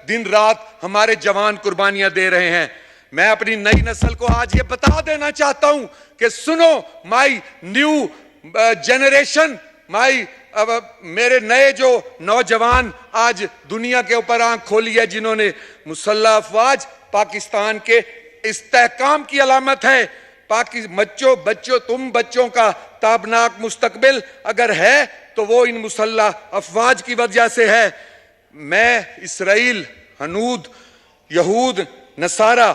दिन रात हमारे जवान कुर्बानियां दे रहे हैं। मैं अपनी नई नस्ल को आज ये बता देना चाहता हूं कि सुनो, माई न्यू जनरेशन, मेरे नए जो नौजवान आज दुनिया के ऊपर आंख खोली है, जिन्होंने मुसल्लह अफवाज पाकिस्तान के इस्तेहकाम की अलामत है। बच्चों तुम बच्चों का ताबनाक मुस्तकबिल अगर है तो वो इन मुसल्लह अफवाज की वजह से है। मैं इसराइल, हनूद, यहूद, नसारा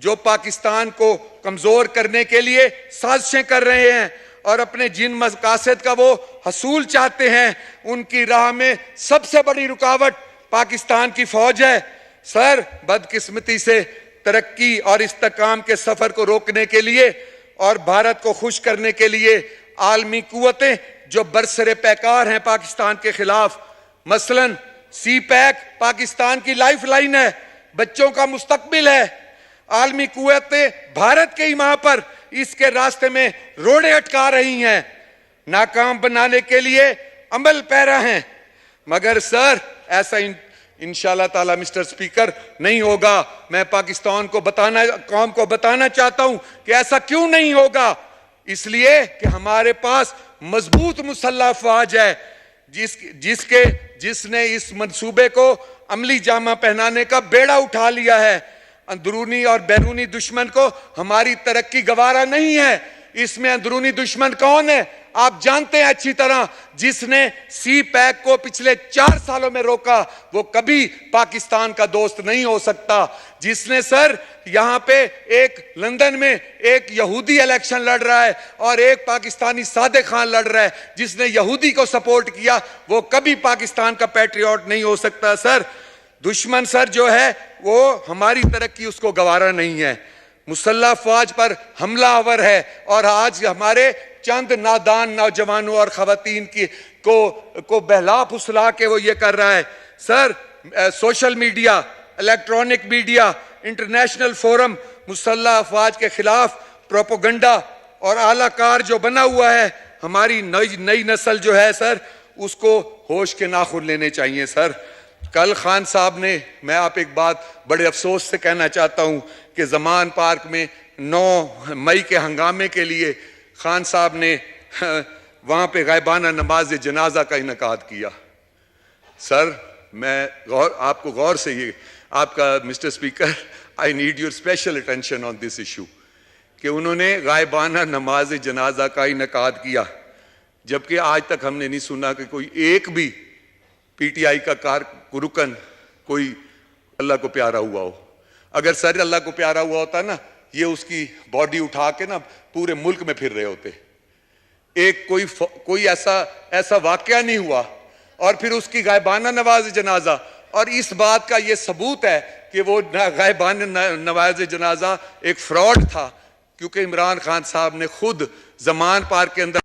जो पाकिस्तान को कमजोर करने के लिए साजिशें कर रहे हैं और अपने जिन मकासद का वो हसूल चाहते हैं, उनकी राह में सबसे बड़ी रुकावट पाकिस्तान की फौज है। सर, बदकिस्मती से तरक्की और इस्तेहकाम के सफर को रोकने के लिए और भारत को खुश करने के लिए आलमी कुव्वतें जो बरसरे पैकार हैं पाकिस्तान के खिलाफ, मसलन सी पैक पाकिस्तान की लाइफ लाइन है, बच्चों का मुस्तकबिल है। आलमी कुव्वतें भारत के ईमा पर इसके रास्ते में रोड़े अटका रही हैं, नाकाम बनाने के लिए अमल पैरा हैं। मगर सर, ऐसा इंशाल्लाह ताला मिस्टर स्पीकर नहीं होगा। मैं पाकिस्तान को कौम को बताना चाहता हूं कि ऐसा क्यों नहीं होगा। इसलिए कि हमारे पास मजबूत मुसल्लह अफवाज है जिसने इस मंसूबे को अमली जामा पहनाने का बेड़ा उठा लिया है। अंदरूनी और बैरूनी दुश्मन को हमारी तरक्की गवारा नहीं है। इसमें अंदरूनी दुश्मन कौन है आप जानते हैं अच्छी तरह। जिसने सी पैक को पिछले 4 सालों में रोका वो कभी पाकिस्तान का दोस्त नहीं हो सकता। जिसने सर यहां पे एक लंदन में एक यहूदी इलेक्शन लड़ रहा है और एक पाकिस्तानी सादे खान लड़ रहा है, जिसने यहूदी को सपोर्ट किया, वो कभी पाकिस्तान का पैट्रियट नहीं हो सकता। सर, दुश्मन सर जो है वो हमारी तरक्की उसको गवारा नहीं है। मुसल्लह अफवाज पर हमला आवर है और आज हमारे चंद नादान नौजवानों और खवातीन को बहला फुसला के वो ये कर रहा है। Sir, social media, electronic media, international forum मुसल्लह अफवाज के खिलाफ प्रोपोगंडा और आलाकार जो बना हुआ है, हमारी नई नस्ल जो है सर, उसको होश के नाखुन लेने चाहिए। सर, कल खान साहब ने, मैं आप एक बात बड़े अफसोस से कहना चाहता हूं कि जमान पार्क में 9 मई के हंगामे के लिए खान साहब ने वहां पे गायबाना नमाज जनाजा का इनकाद किया। सर, मैं आपको गौर से ये आपका mister speaker, I need your special attention on this issue कि उन्होंने गायबाना नमाज जनाजा का इनकाद किया, जबकि आज तक हमने नहीं सुना कि कोई एक भी पीटीआई का रुकन कोई अल्लाह को प्यारा हुआ हो। अगर सर अल्लाह को प्यारा हुआ होता ना, ये उसकी बॉडी उठा के ना पूरे मुल्क में फिर रहे होते। एक कोई ऐसा वाकया नहीं हुआ और फिर उसकी गायबाना नवाज जनाजा, और इस बात का ये सबूत है कि वो गायबाना नवाज जनाजा एक फ्रॉड था, क्योंकि इमरान खान साहब ने खुद जमान पार्क के अंदर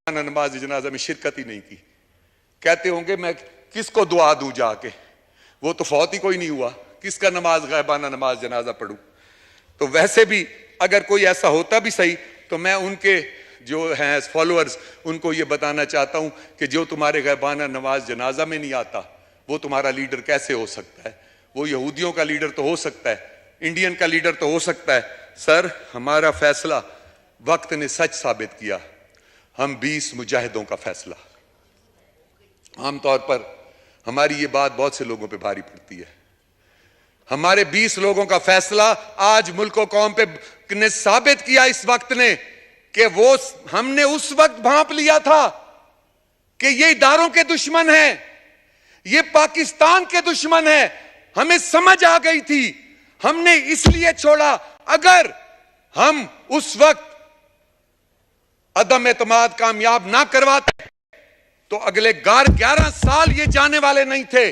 नमाज जनाजा में शिरकत ही नहीं की। कहते होंगे मैं किसको दुआ दूं जाके, वो तो फौत ही कोई नहीं हुआ, किसका गायबाना नमाज जनाजा पढ़ूं। तो वैसे भी अगर कोई ऐसा होता भी सही, तो मैं उनके जो हैं फॉलोअर्स उनको ये बताना चाहता हूं कि जो तुम्हारे गायबाना नमाज जनाजा में नहीं आता, वो तुम्हारा लीडर कैसे हो सकता है। वो यहूदियों का लीडर तो हो सकता है, इंडियन का लीडर तो हो सकता है। सर, हमारा फैसला वक्त ने सच साबित किया। हम 20 मुजाहिदों का फैसला, आमतौर पर हमारी ये बात बहुत से लोगों पे भारी पड़ती है। हमारे 20 लोगों का फैसला आज मुल्क और कौम पे ने साबित किया इस वक्त ने कि वो हमने उस वक्त भांप लिया था कि ये इदारों के दुश्मन हैं, ये पाकिस्तान के दुश्मन हैं। हमें समझ आ गई थी, हमने इसलिए छोड़ा। अगर हम उस वक्त अदम एतमाद कामयाब ना करवाते तो अगले 11 साल ये जाने वाले नहीं थे।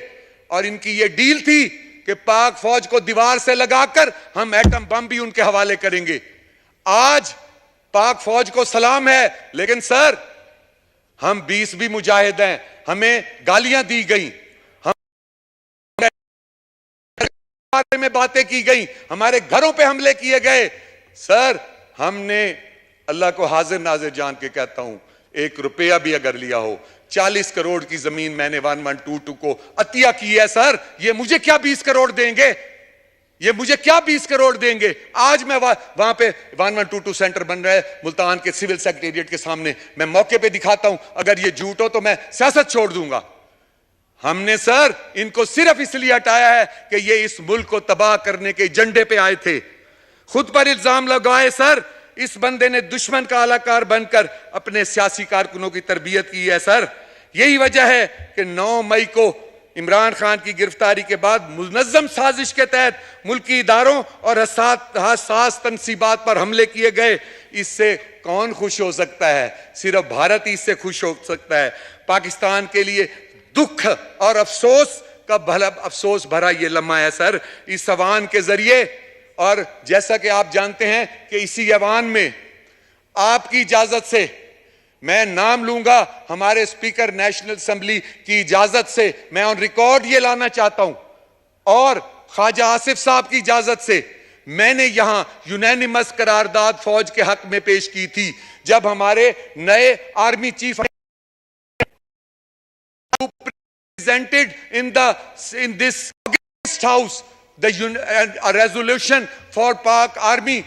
और इनकी ये डील थी कि पाक फौज को दीवार से लगाकर हम एटम बम भी उनके हवाले करेंगे। आज पाक फौज को सलाम है, लेकिन सर हम 20 भी मुजाहिद हैं, हमें गालियां दी गई, हम बारे में बातें की गई, हमारे घरों पे हमले किए गए। सर, हमने अल्लाह को हाजिर नाजिर जान के कहता हूं, 1 रुपया भी अगर लिया हो, 40 करोड़ की जमीन मैंने 1122 को अतिया की है सर। ये मुझे क्या 20 करोड़ देंगे? ये मुझे क्या 20 करोड़ देंगे? आज मैं वहां पे 1122 सेंटर बन रहा है मुल्तान के सिविल सेक्रेटेरिएट के सामने, मैं मौके पे दिखाता हूं। अगर ये झूठ हो तो मैं सियासत छोड़ दूंगा। हमने सर इनको सिर्फ इसलिए हटाया है कि ये इस मुल्क को तबाह करने के एजेंडे पे आए थे। खुद पर इल्जाम लगाए सर। इस बंदे ने दुश्मन का आलाकार बनकर अपने सियासी कारकुनों की तरबियत की है सर। यही वजह है कि 9 मई को इमरान खान की गिरफ्तारी के बाद मुनज़्ज़म साजिश के तहत मुल्की इदारों और हसास तनसीबात पर हमले किए गए। इससे कौन खुश हो सकता है? सिर्फ भारत ही इससे खुश हो सकता है। पाकिस्तान के लिए दुख और अफसोस भरा ये लम्हा है सर, इस अवान के जरिए। और जैसा कि आप जानते हैं कि इसी अवान में आपकी इजाजत से मैं नाम लूंगा, हमारे स्पीकर नेशनल असेंबली की इजाजत से मैं ऑन रिकॉर्ड ये लाना चाहता हूं, और ख्वाजा आसिफ साहब की इजाजत से मैंने यहां यूनानिमस करारदाद फौज के हक में पेश की थी जब हमारे नए army chief presented in this house a resolution for Pak Army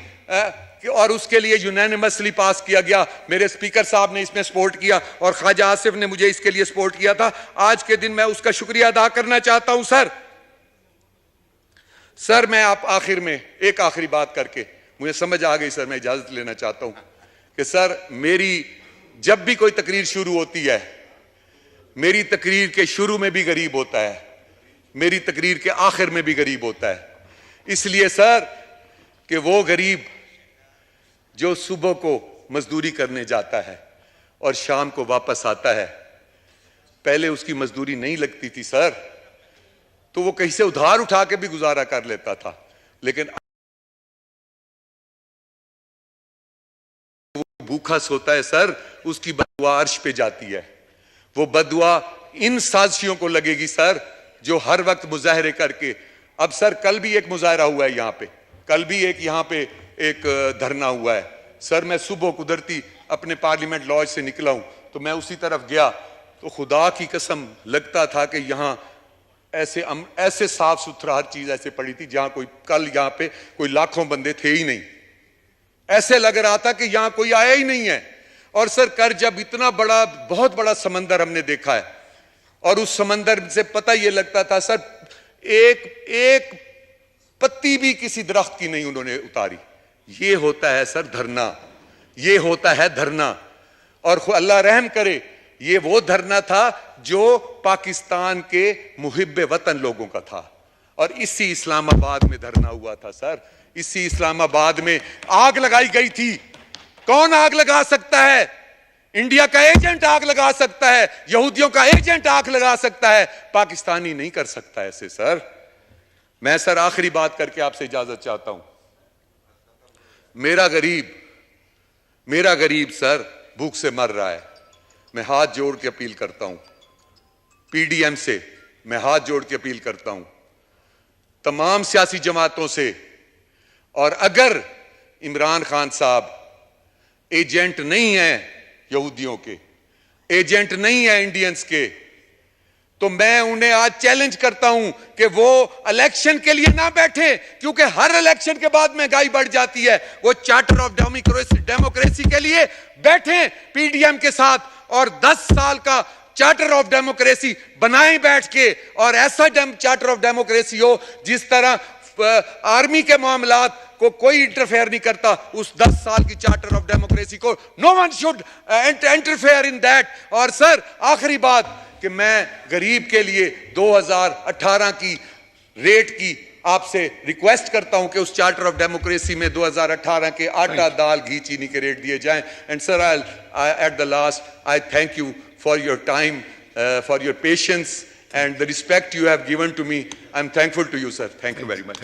और उसके लिए यूनानिमसली पास किया गया। मेरे स्पीकर साहब ने इसमें सपोर्ट किया और ख्वाजा आसिफ ने मुझे इसके लिए सपोर्ट किया था। आज के दिन मैं उसका शुक्रिया अदा करना चाहता हूं सर। मैं आप आखिर में एक आखिरी बात करके, मुझे समझ आ गई सर, मैं इजाजत लेना चाहता हूं कि सर मेरी जब भी कोई तकरीर शुरू होती है, मेरी तकरीर के शुरू में भी गरीब होता है, मेरी तकरीर के आखिर में भी गरीब होता है। इसलिए सर कि वो गरीब जो सुबह को मजदूरी करने जाता है और शाम को वापस आता है, पहले उसकी मजदूरी नहीं लगती थी सर, तो वो कहीं से उधार उठा के भी गुजारा कर लेता था, लेकिन वो भूखा सोता है सर, उसकी बददुआ अर्श पे जाती है। वो बददुआ इन साजिशों को लगेगी सर जो हर वक्त मुजाहरे करके, अब सर कल भी एक मुजाहरा हुआ है यहाँ पे, कल भी एक यहाँ पे एक धरना हुआ है सर। मैं सुबह कुदरती अपने पार्लियामेंट लॉज से निकला हूं तो मैं उसी तरफ गया तो खुदा की कसम लगता था कि यहाँ ऐसे साफ सुथरा हर चीज ऐसे पड़ी थी जहां कोई कल यहाँ पे कोई लाखों बंदे थे ही नहीं। ऐसे लग रहा था कि यहाँ कोई आया ही नहीं है। और सर कर जब इतना बड़ा बहुत बड़ा समंदर हमने देखा है और उस समंदर से पता ये लगता था सर एक पत्ती भी किसी दरख्त की नहीं उन्होंने उतारी। ये होता है सर धरना, ये होता है धरना। और अल्लाह रहम करे ये वो धरना था जो पाकिस्तान के मुहिब्बे वतन लोगों का था। और इसी इस्लामाबाद में धरना हुआ था सर, इसी इस्लामाबाद में आग लगाई गई थी। कौन आग लगा सकता है? इंडिया का एजेंट आग लगा सकता है, यहूदियों का एजेंट आग लगा सकता है, पाकिस्तानी नहीं कर सकता ऐसे सर। मैं सर आखिरी बात करके आपसे इजाजत चाहता हूं। मेरा गरीब सर भूख से मर रहा है। मैं हाथ जोड़ के अपील करता हूं, पीडीएम से मैं हाथ जोड़ के अपील करता हूं, तमाम सियासी जमातों से, और अगर इमरान खान साहब एजेंट नहीं है यहूदियों के, एजेंट नहीं है इंडियंस के, तो मैं उन्हें आज चैलेंज करता हूं कि वो इलेक्शन के लिए ना बैठे, क्योंकि हर इलेक्शन के बाद महंगाई बढ़ जाती है। वो चार्टर ऑफ डेमोक्रेसी के लिए बैठे पीडीएम के साथ और 10 साल का चार्टर ऑफ डेमोक्रेसी बनाएं बैठ के, और ऐसा चार्टर ऑफ डेमोक्रेसी हो जिस तरह आर्मी के मामलात को कोई इंटरफेयर नहीं करता, उस 10 साल की चार्टर ऑफ डेमोक्रेसी को no one should interfere in that. और सर आखिरी बात कि मैं गरीब के लिए 2018 की रेट की आपसे रिक्वेस्ट करता हूं कि उस चार्टर ऑफ डेमोक्रेसी में 2018 के आटा दाल घी चीनी के रेट दिए जाएं। And sir at the last I thank you for your time, for your patience and the respect you have given to me. I'm thankful to you, sir. Thank you very much.